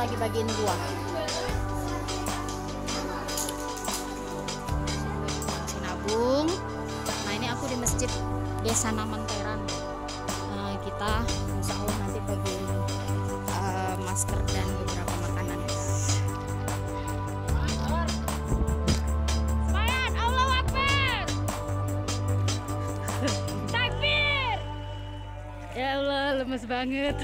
lagi bagiin buah. Sinabung. Nah ini aku di masjid Desa Namanteran. Kita insya Allah nanti bagiin masker dan beberapa makanan. Semangat, Allahu Akbar. Takbir. Ya Allah, lemes banget.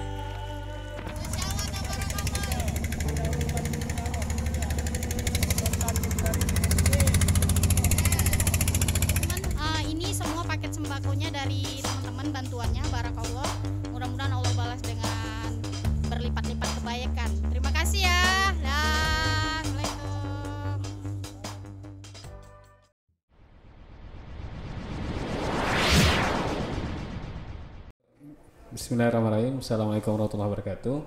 Ini semua paket sembakonya dari teman-teman, bantuannya barakallah. Mudah-mudahan Allah balas dengan berlipat-lipat kebaikan. Terima kasih ya. Dah. Assalamualaikum. Bismillahirrahmanirrahim. Assalamualaikum warahmatullahi wabarakatuh.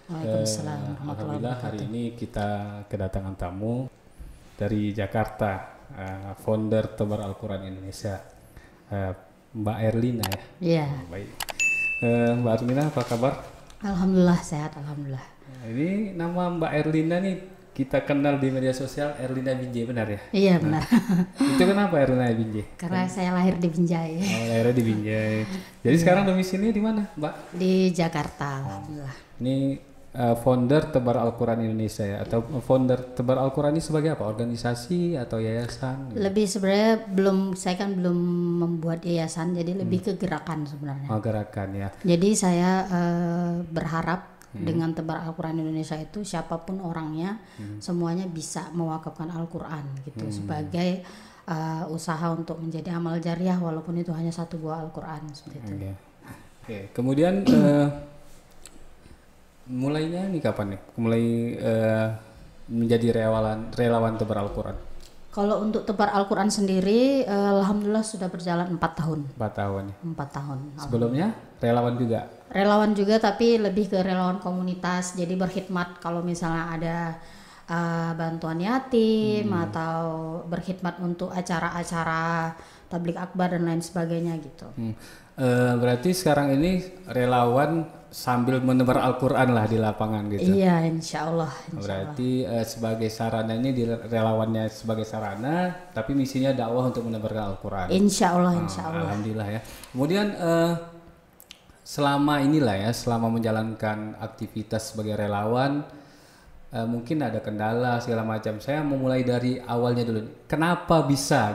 Waalaikumsalam warahmatullahi Alhamdulillah hari ini kita kedatangan tamu dari Jakarta, founder Tebar Al-Quran Indonesia, Mbak Erlina ya. Iya. Baik. Mbak Erlina apa kabar? Alhamdulillah sehat, alhamdulillah. Ini nama Mbak Erlina nih kita kenal di media sosial Erlina Binjai, benar ya? Iya benar. Itu kenapa Erlina Binjai? Karena saya lahir di Binjai. Oh, lahirnya di Binjai. Jadi sekarang domisilinya di mana, Mbak? Di Jakarta, alhamdulillah. Ini founder Tebar Al-Quran Indonesia ya, atau founder Tebar Al-Quran ini sebagai apa? Organisasi atau yayasan? Lebih sebenarnya saya kan belum membuat yayasan, jadi lebih ke gerakan sebenarnya. Oh, gerakan ya. Jadi saya berharap dengan Tebar Al-Quran Indonesia itu siapapun orangnya semuanya bisa mewakafkan Al-Quran gitu sebagai usaha untuk menjadi amal jariah walaupun itu hanya satu buah Al-Quran seperti itu. Oke. Kemudian mulainya nih kapan nih? Mulai menjadi relawan Tebar Al-Quran. Kalau untuk Tebar Al-Quran sendiri, alhamdulillah sudah berjalan 4 tahun. 4 tahun ya. 4 tahun. Sebelumnya relawan juga. Relawan juga, tapi lebih ke relawan komunitas. Jadi berkhidmat kalau misalnya ada bantuan yatim atau berkhidmat untuk acara-acara tablik akbar dan lain sebagainya gitu. Berarti sekarang ini relawan sambil menebar Al-Quran lah di lapangan gitu. Iya, insya Allah. Berarti sebagai sarana ini relawannya sebagai sarana, tapi misinya dakwah untuk menebarkan Al-Quran. Insya Allah, insya Allah. Alhamdulillah ya. Kemudian selama menjalankan aktivitas sebagai relawan, mungkin ada kendala segala macam. Saya memulai dari awalnya dulu. Kenapa bisa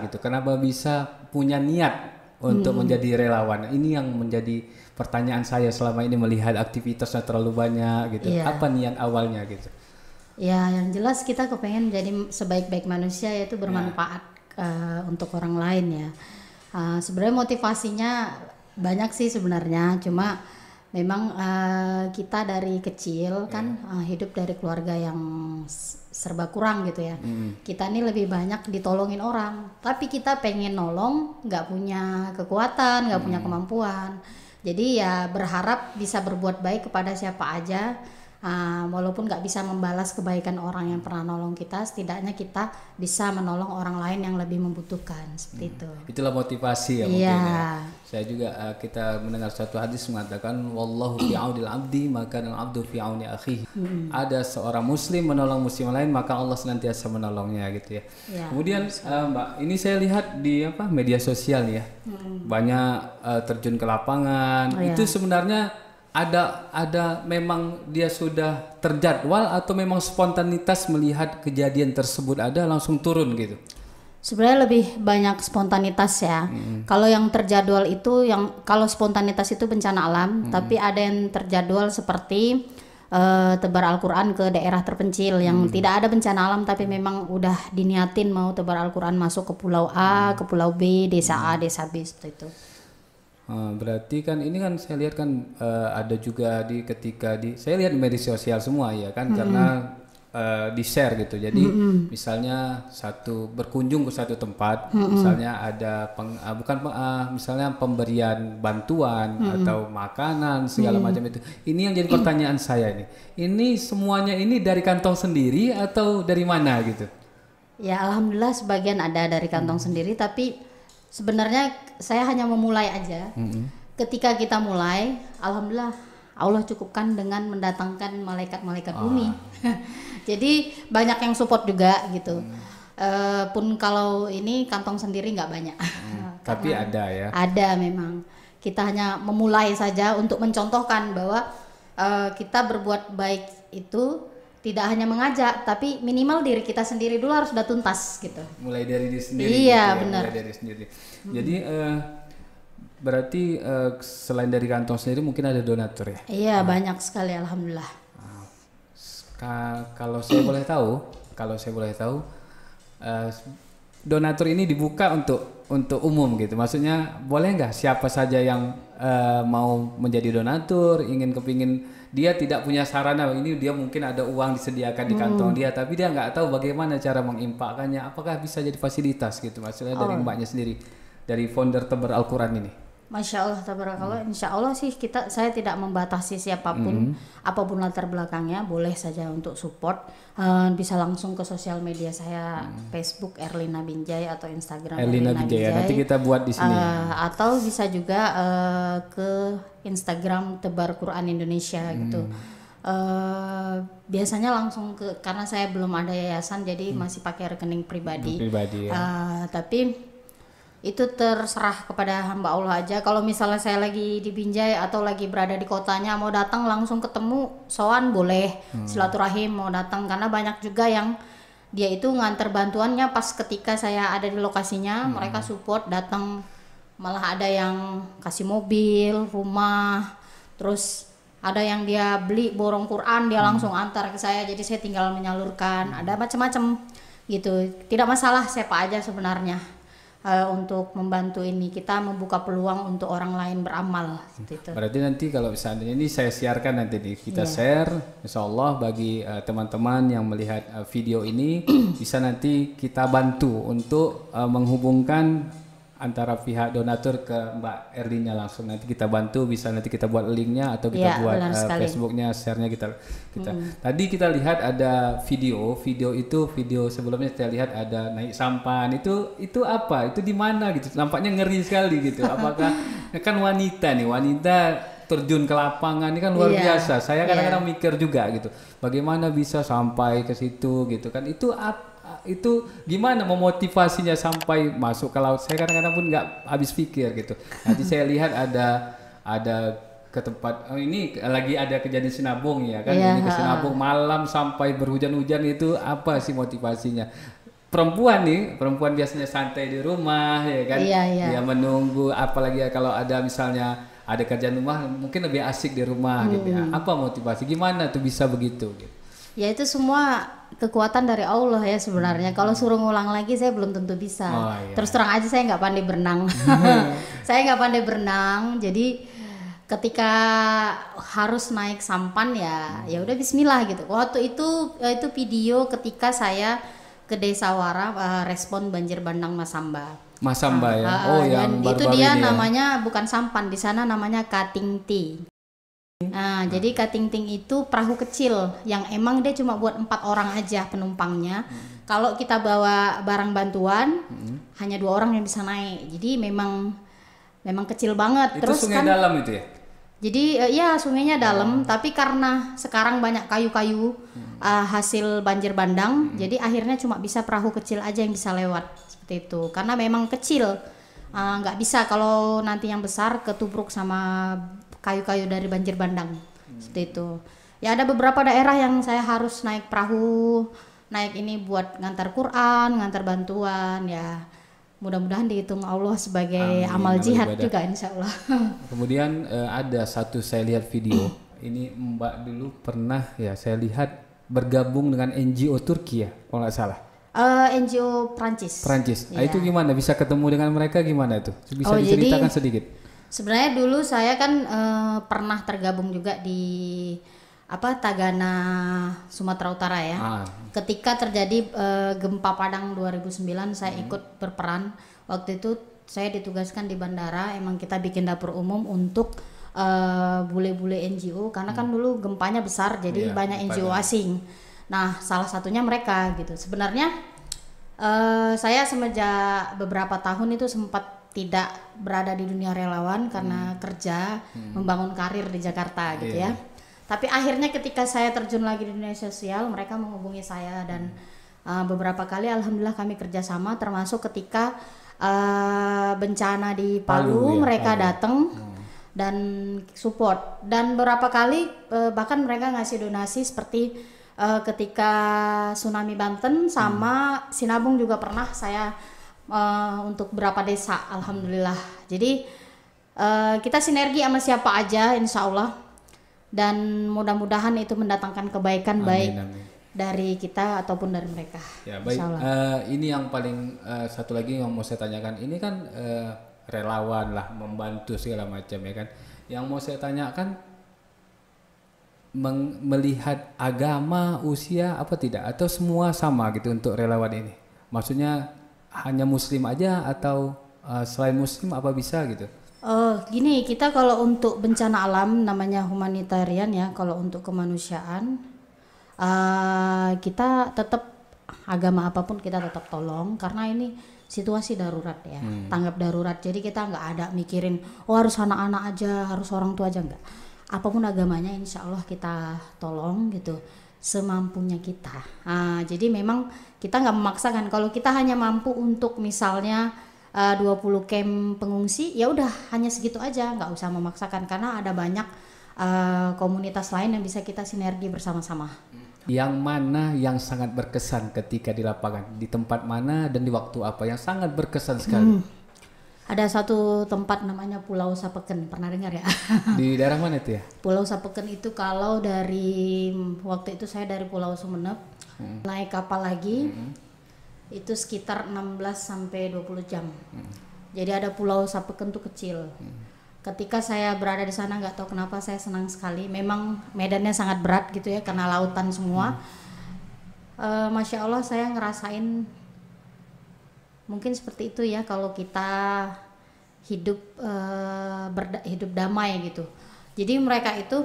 punya niat untuk menjadi relawan? Ini yang menjadi pertanyaan saya selama ini melihat aktivitasnya terlalu banyak gitu. Iya. Apa niat awalnya gitu? Ya, yang jelas kita kepengen jadi sebaik-baik manusia, yaitu bermanfaat untuk orang lain ya. Sebenarnya motivasinya banyak sih sebenarnya, cuma memang kita dari kecil kan hidup dari keluarga yang serba kurang gitu ya. Kita ini lebih banyak ditolongin orang, tapi kita pengen nolong nggak punya kekuatan, nggak punya kemampuan. Jadi ya berharap bisa berbuat baik kepada siapa aja, walaupun nggak bisa membalas kebaikan orang yang pernah nolong kita, setidaknya kita bisa menolong orang lain yang lebih membutuhkan seperti itu. Itulah motivasi ya mungkin ya. Saya juga kita mendengar suatu hadis mengatakan wallahu fi aunil abdi maka al-abdu fi auni akhihi. Ada seorang muslim menolong muslim lain maka Allah senantiasa menolongnya gitu ya. Kemudian Mbak, ini saya lihat di media sosial ya. Banyak terjun ke lapangan. Itu sebenarnya ada memang dia sudah terjadwal atau memang spontanitas melihat kejadian tersebut ada langsung turun gitu? Sebenarnya lebih banyak spontanitas ya. Kalau yang terjadwal itu, kalau spontanitas itu bencana alam, tapi ada yang terjadwal seperti tebar Al-Quran ke daerah terpencil yang tidak ada bencana alam, tapi memang udah diniatin mau tebar Al-Quran masuk ke pulau A, ke pulau B, desa A, desa B seperti itu. Berarti kan ini kan saya lihat kan ada juga saya lihat di media sosial semua ya kan, karena di share gitu. Jadi misalnya berkunjung ke satu tempat, misalnya ada misalnya pemberian bantuan atau makanan segala macam itu. Ini yang jadi pertanyaan saya ini. Ini semuanya ini dari kantong sendiri atau dari mana gitu? Ya alhamdulillah sebagian ada dari kantong sendiri, tapi sebenarnya saya hanya memulai aja. Ketika kita mulai, alhamdulillah Allah cukupkan dengan mendatangkan malaikat-malaikat bumi. Jadi banyak yang support juga gitu. Pun kalau ini kantong sendiri nggak banyak. Tapi ada ya. Ada memang. Kita hanya memulai saja untuk mencontohkan bahwa kita berbuat baik itu tidak hanya mengajak, tapi minimal diri kita sendiri dulu harus udah tuntas gitu. Mulai dari diri sendiri. Iya, gitu benar. Mulai dari sendiri. Jadi berarti selain dari kantong sendiri mungkin ada donatur ya? Iya, banyak sekali alhamdulillah. Kalau saya boleh tahu, donatur ini dibuka untuk umum gitu. Maksudnya boleh nggak siapa saja yang mau menjadi donatur, kepingin dia tidak punya sarana, ini dia mungkin ada uang disediakan di kantong dia, tapi dia nggak tahu bagaimana cara mengimpakkannya. Apakah bisa jadi fasilitas gitu? Maksudnya dari mbaknya sendiri, dari founder Tebar Al-Quran ini. Masya Allah, tabarakallah. Insya Allah sih saya tidak membatasi siapapun, apapun latar belakangnya, boleh saja untuk support. Bisa langsung ke sosial media saya, Facebook Erlina Binjai atau Instagram Erlina Binjai. Nanti kita buat di sini. Atau bisa juga ke Instagram Tebar Quran Indonesia gitu. Biasanya langsung karena saya belum ada yayasan, jadi masih pakai rekening pribadi. Ya. Tapi itu terserah kepada hamba Allah aja. Kalau misalnya saya lagi di Binjai atau lagi berada di kotanya, mau datang langsung ketemu sowan boleh, silaturahim mau datang, karena banyak juga yang dia itu nganter bantuannya pas ketika saya ada di lokasinya, mereka support datang, malah ada yang kasih mobil, rumah, terus ada yang dia beli borong Quran dia langsung antar ke saya, jadi saya tinggal menyalurkan, ada macam-macam gitu. Tidak masalah siapa aja sebenarnya. Untuk membantu ini, kita membuka peluang untuk orang lain beramal gitu. Berarti nanti kalau seandainya ini saya siarkan nanti kita share, insya Allah bagi teman-teman yang melihat video ini bisa nanti kita bantu untuk menghubungkan antara pihak donatur ke Mbak Erlina langsung. Nanti kita bantu, bisa nanti kita buat linknya atau kita buat Facebooknya, share-nya kita. Tadi kita lihat ada video sebelumnya kita lihat ada naik sampan, itu apa? Itu di mana gitu? Nampaknya ngeri sekali gitu. Apakah kan wanita terjun ke lapangan ini kan luar biasa. Saya kadang-kadang mikir juga gitu. Bagaimana bisa sampai ke situ gitu kan? Itu gimana memotivasinya sampai masuk ke laut? Saya kadang-kadang pun nggak habis pikir gitu. Nanti saya lihat ada ke tempat ini lagi ada kejadian sinabung ya kan, ini ke sinabung malam sampai berhujan-hujan, itu apa sih motivasinya? Perempuan biasanya santai di rumah ya kan, dia menunggu, apalagi kalau ada misalnya ada kerjaan rumah mungkin lebih asik di rumah gitu ya. Apa motivasi, gimana tuh bisa begitu gitu? Ya itu semua kekuatan dari Allah ya sebenarnya. Kalau suruh ngulang lagi saya belum tentu bisa. Terus terang aja saya nggak pandai berenang. Saya nggak pandai berenang, jadi ketika harus naik sampan ya udah Bismillah gitu. Waktu itu video ketika saya ke Desa Wara respon banjir bandang Masamba. Yang itu dia namanya bukan sampan, di sana namanya katingting. Nah, jadi katingting itu perahu kecil yang emang dia cuma buat 4 orang aja penumpangnya. Kalau kita bawa barang bantuan, hanya 2 orang yang bisa naik. Jadi memang kecil banget. Itu terus sungai kan dalam itu ya? Jadi sungainya dalam, tapi karena sekarang banyak kayu-kayu hasil banjir bandang, jadi akhirnya cuma bisa perahu kecil aja yang bisa lewat seperti itu. Karena memang kecil, nggak bisa kalau nanti yang besar ketubruk sama kayu-kayu dari banjir bandang seperti itu. Ya ada beberapa daerah yang saya harus naik perahu, naik ini buat ngantar Quran, ngantar bantuan ya. Mudah-mudahan dihitung Allah sebagai amal jihad juga insya Allah. Kemudian ada satu saya lihat video, ini Mbak dulu pernah ya saya lihat bergabung dengan NGO Turki ya kalau nggak salah. NGO Prancis. Ya. Itu gimana bisa ketemu dengan mereka, gimana itu? Bisa diceritakan sedikit? Sebenarnya dulu saya kan pernah tergabung juga di Tagana Sumatera Utara ya. Ketika terjadi gempa Padang 2009 saya ikut berperan. Waktu itu saya ditugaskan di bandara, emang kita bikin dapur umum untuk bule-bule NGO karena kan dulu gempanya besar jadi banyak NGO asing. Nah, salah satunya mereka gitu. Sebenarnya saya semenjak beberapa tahun itu sempat tidak berada di dunia relawan karena kerja, membangun karir di Jakarta gitu ya. Tapi akhirnya ketika saya terjun lagi di dunia sosial, mereka menghubungi saya dan beberapa kali alhamdulillah kami kerjasama, termasuk ketika bencana di Palu, mereka datang dan support, dan beberapa kali bahkan mereka ngasih donasi seperti ketika tsunami Banten sama Sinabung juga pernah saya untuk beberapa desa alhamdulillah. Jadi kita sinergi sama siapa aja insya Allah, dan mudah-mudahan itu mendatangkan kebaikan baik dari kita ataupun dari mereka. Ya baik. Ini yang paling satu lagi yang mau saya tanyakan, ini kan relawan lah, membantu segala macam ya kan. Yang mau saya tanyakan, melihat agama, usia apa tidak, atau semua sama gitu untuk relawan ini? Maksudnya hanya muslim aja atau selain muslim apa bisa gitu? Gini, kita kalau untuk bencana alam namanya humanitarian ya, kalau untuk kemanusiaan kita tetap agama apapun kita tetap tolong, karena ini situasi darurat ya, tanggap darurat. Jadi kita nggak ada mikirin harus anak-anak aja, harus orang tua aja, enggak. Apapun agamanya insya Allah kita tolong gitu semampunya kita. Jadi memang kita nggak memaksakan. Kalau kita hanya mampu untuk misalnya 20 camp pengungsi, ya udah hanya segitu aja, nggak usah memaksakan, karena ada banyak komunitas lain yang bisa kita sinergi bersama-sama. Yang mana yang sangat berkesan ketika di lapangan, di tempat mana dan di waktu apa yang sangat berkesan sekali? Ada satu tempat namanya Pulau Sapeken, pernah dengar ya? Di daerah mana itu ya? Pulau Sapeken itu kalau dari waktu itu saya dari Pulau Sumeneb naik kapal lagi itu sekitar 16 sampai 20 jam. Jadi ada Pulau Sapeken tuh kecil. Ketika saya berada di sana nggak tahu kenapa saya senang sekali. Memang medannya sangat berat gitu ya karena lautan semua. Masya Allah saya ngerasain mungkin seperti itu ya kalau kita hidup hidup damai gitu. Jadi mereka itu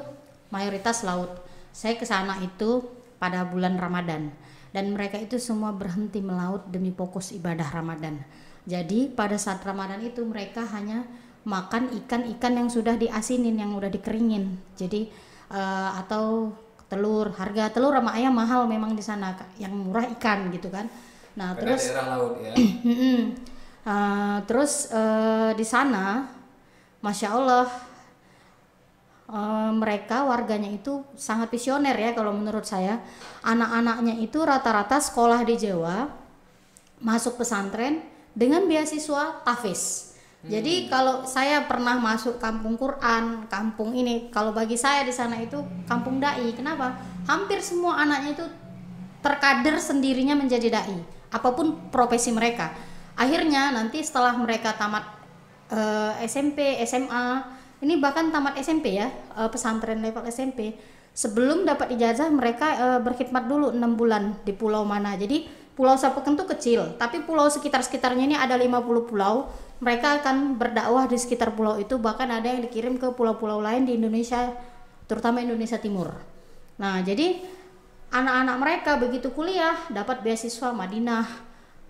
mayoritas laut. Saya ke sana itu pada bulan Ramadan dan mereka itu semua berhenti melaut demi fokus ibadah Ramadan. Jadi pada saat Ramadan itu mereka hanya makan ikan-ikan yang sudah diasinin, yang udah dikeringin. Jadi atau telur, harga telur sama ayam mahal memang di sana, yang murah ikan gitu kan. Nah, karena terus daerah laut ya. Terus di sana Masya Allah mereka warganya itu sangat visioner ya kalau menurut saya. Anak-anaknya itu rata-rata sekolah di Jawa, masuk pesantren dengan beasiswa tahfiz. Jadi kalau saya pernah masuk kampung Quran, kampung ini, kalau bagi saya di sana itu kampung dai. Kenapa? Hampir semua anaknya itu terkader sendirinya menjadi dai, apapun profesi mereka. Akhirnya nanti setelah mereka tamat SMP, SMA, ini bahkan tamat SMP ya, pesantren level SMP, sebelum dapat ijazah mereka berkhidmat dulu 6 bulan di pulau mana. Jadi Pulau Sapeken itu kecil, tapi pulau sekitar-sekitarnya ini ada 50 pulau. Mereka akan berdakwah di sekitar pulau itu, bahkan ada yang dikirim ke pulau-pulau lain di Indonesia, terutama Indonesia Timur. Nah, jadi anak-anak mereka begitu kuliah dapat beasiswa Madinah,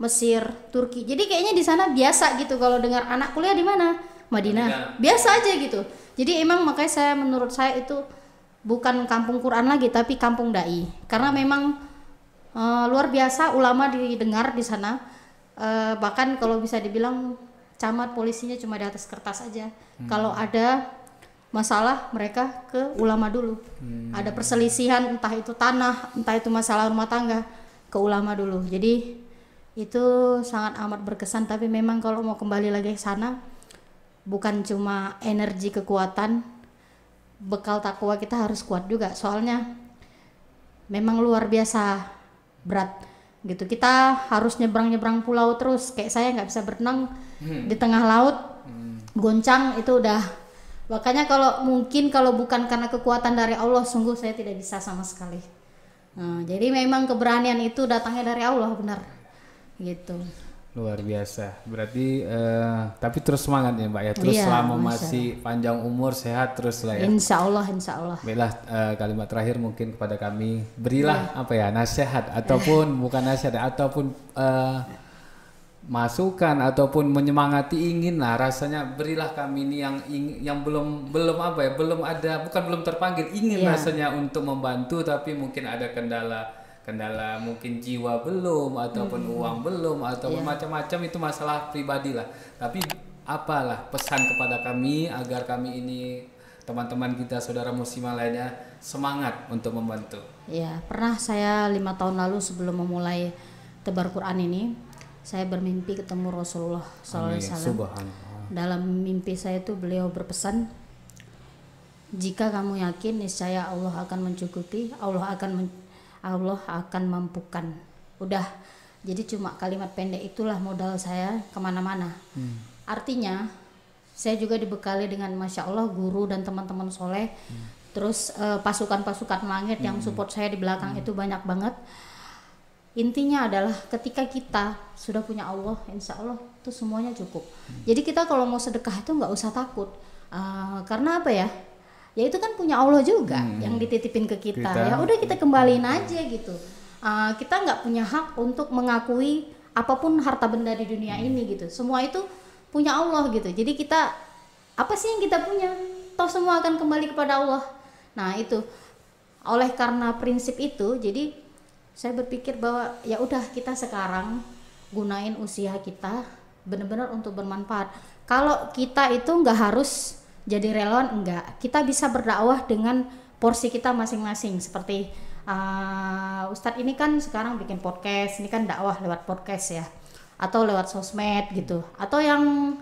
Mesir, Turki. Jadi kayaknya di sana biasa gitu kalau dengar anak kuliah di mana? Madinah. Biasa aja gitu. Jadi emang makanya menurut saya itu bukan kampung Quran lagi tapi kampung dai. Karena memang luar biasa ulama didengar di sana. Bahkan kalau bisa dibilang camat polisinya cuma di atas kertas aja. Kalau ada masalah mereka ke ulama dulu. Ada perselisihan entah itu tanah, entah itu masalah rumah tangga, ke ulama dulu. Jadi itu sangat amat berkesan. Tapi memang kalau mau kembali lagi ke sana, bukan cuma energi kekuatan, bekal takwa kita harus kuat juga. Soalnya memang luar biasa berat gitu. Kita harus nyebrang pulau terus. Kayak saya nggak bisa berenang di tengah laut, goncang itu udah. Makanya kalau bukan karena kekuatan dari Allah, sungguh saya tidak bisa sama sekali. Jadi memang keberanian itu datangnya dari Allah, benar gitu. Luar biasa. Berarti tapi terus semangat ya Mbak ya. Terus selama masih panjang umur, sehat terus lah ya. Insya Allah, insya Allah. Baiklah, kalimat terakhir mungkin kepada kami, berilah apa ya, nasihat ataupun bukan nasihat ataupun masukan ataupun menyemangati, ingin lah rasanya berilah kami ini yang belum apa ya, belum ada, bukan belum terpanggil, ingin rasanya untuk membantu tapi mungkin ada kendala mungkin jiwa belum ataupun uang belum ataupun macam-macam, itu masalah pribadi lah. Tapi apalah pesan kepada kami agar kami ini teman-teman kita, saudara muslimah lainnya semangat untuk membantu. Ya, pernah saya 5 tahun lalu sebelum memulai tebar Quran ini, saya bermimpi ketemu Rasulullah SAW. Dalam mimpi saya itu beliau berpesan, jika kamu yakin niscaya Allah akan mencukupi, Allah akan mampukan. Udah, jadi cuma kalimat pendek itulah modal saya kemana-mana. Artinya saya juga dibekali dengan Masya Allah guru dan teman-teman soleh. Terus pasukan-pasukan langit yang support saya di belakang itu banyak banget. Intinya adalah ketika kita sudah punya Allah, insya Allah itu semuanya cukup. Jadi kita kalau mau sedekah itu nggak usah takut. Karena apa ya? Ya itu kan punya Allah juga yang dititipin ke kita. Ya udah kita kembaliin aja gitu. Kita nggak punya hak untuk mengakui apapun harta benda di dunia ini gitu. Semua itu punya Allah gitu. Jadi kita apa sih yang kita punya? Toh semua akan kembali kepada Allah. Nah itu, oleh karena prinsip itu, jadi saya berpikir bahwa ya udah kita sekarang gunain usia kita benar-benar untuk bermanfaat. Kalau kita itu nggak harus jadi relawan, enggak. Kita bisa berdakwah dengan porsi kita masing-masing. Seperti Ustadz ini kan sekarang bikin podcast, ini kan dakwah lewat podcast ya, atau lewat sosmed gitu. Atau yang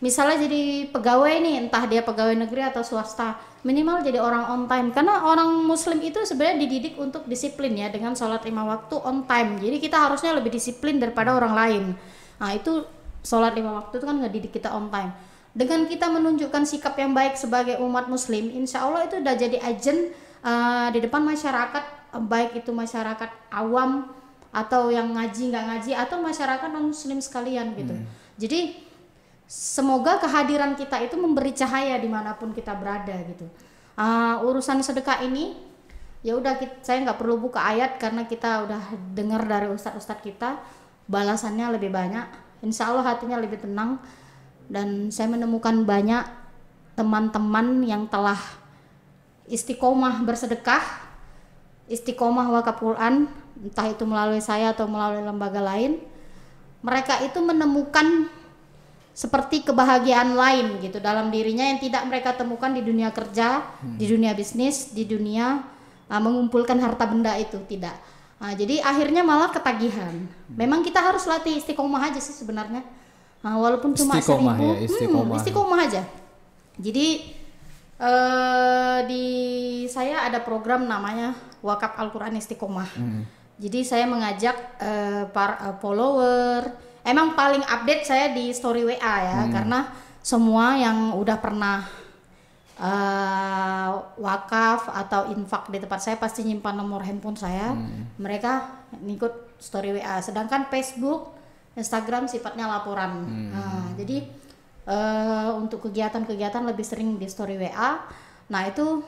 misalnya jadi pegawai nih, entah dia pegawai negeri atau swasta, minimal jadi orang on time. Karena orang muslim itu sebenarnya dididik untuk disiplin ya, dengan sholat 5 waktu on time. Jadi kita harusnya lebih disiplin daripada orang lain. Nah itu sholat 5 waktu itu kan ngedidik kita on time. Dengan kita menunjukkan sikap yang baik sebagai umat muslim, insya Allah itu udah jadi agent di depan masyarakat, baik itu masyarakat awam atau yang ngaji nggak ngaji atau masyarakat non muslim sekalian gitu. Jadi semoga kehadiran kita itu memberi cahaya dimanapun kita berada gitu. Urusan sedekah ini ya udah, saya nggak perlu buka ayat karena kita udah dengar dari ustadz-ustadz kita, balasannya lebih banyak. Insya Allah hatinya lebih tenang, dan saya menemukan banyak teman-teman yang telah istiqomah bersedekah, istiqomah wakaf Quran, entah itu melalui saya atau melalui lembaga lain. Mereka itu menemukan seperti kebahagiaan lain gitu dalam dirinya yang tidak mereka temukan di dunia kerja, di dunia bisnis, di dunia mengumpulkan harta benda itu tidak. Jadi akhirnya malah ketagihan. Memang kita harus latih istiqomah aja sih sebenarnya. Walaupun cuma 1000, istiqomah aja. Jadi di saya ada program namanya Wakaf Al-Quran Istiqomah. Jadi saya mengajak para follower. Emang paling update saya di story WA ya, karena semua yang udah pernah wakaf atau infak di tempat saya pasti nyimpan nomor handphone saya. Mereka ngikut story WA. Sedangkan Facebook, Instagram sifatnya laporan. Jadi untuk kegiatan-kegiatan lebih sering di story WA. Nah itu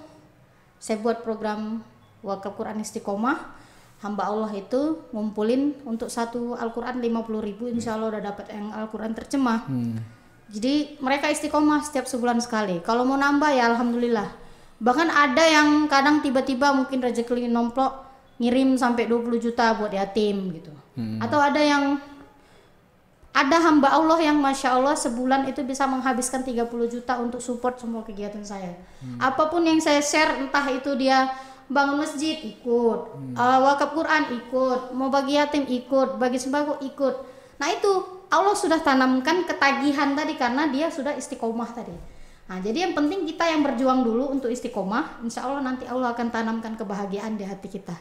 saya buat program Wakaf Quran Istiqomah. Hamba Allah itu ngumpulin untuk satu Al-Quran 50.000, insya Allah udah dapat yang Al-Quran terjemah. Jadi mereka istiqomah setiap sebulan sekali. Kalau mau nambah ya Alhamdulillah. Bahkan ada yang kadang tiba-tiba mungkin rezeki nomplok ngirim sampai 20 juta buat yatim gitu. Atau ada hamba Allah yang Masya Allah sebulan itu bisa menghabiskan 30 juta untuk support semua kegiatan saya. Apapun yang saya share, entah itu dia bangun masjid ikut, wakaf Quran ikut, mau bagi yatim ikut, bagi sembako ikut. Nah itu Allah sudah tanamkan ketagihan tadi karena dia sudah istiqomah tadi. Nah jadi yang penting kita yang berjuang dulu untuk istiqomah, insya Allah nanti Allah akan tanamkan kebahagiaan di hati kita.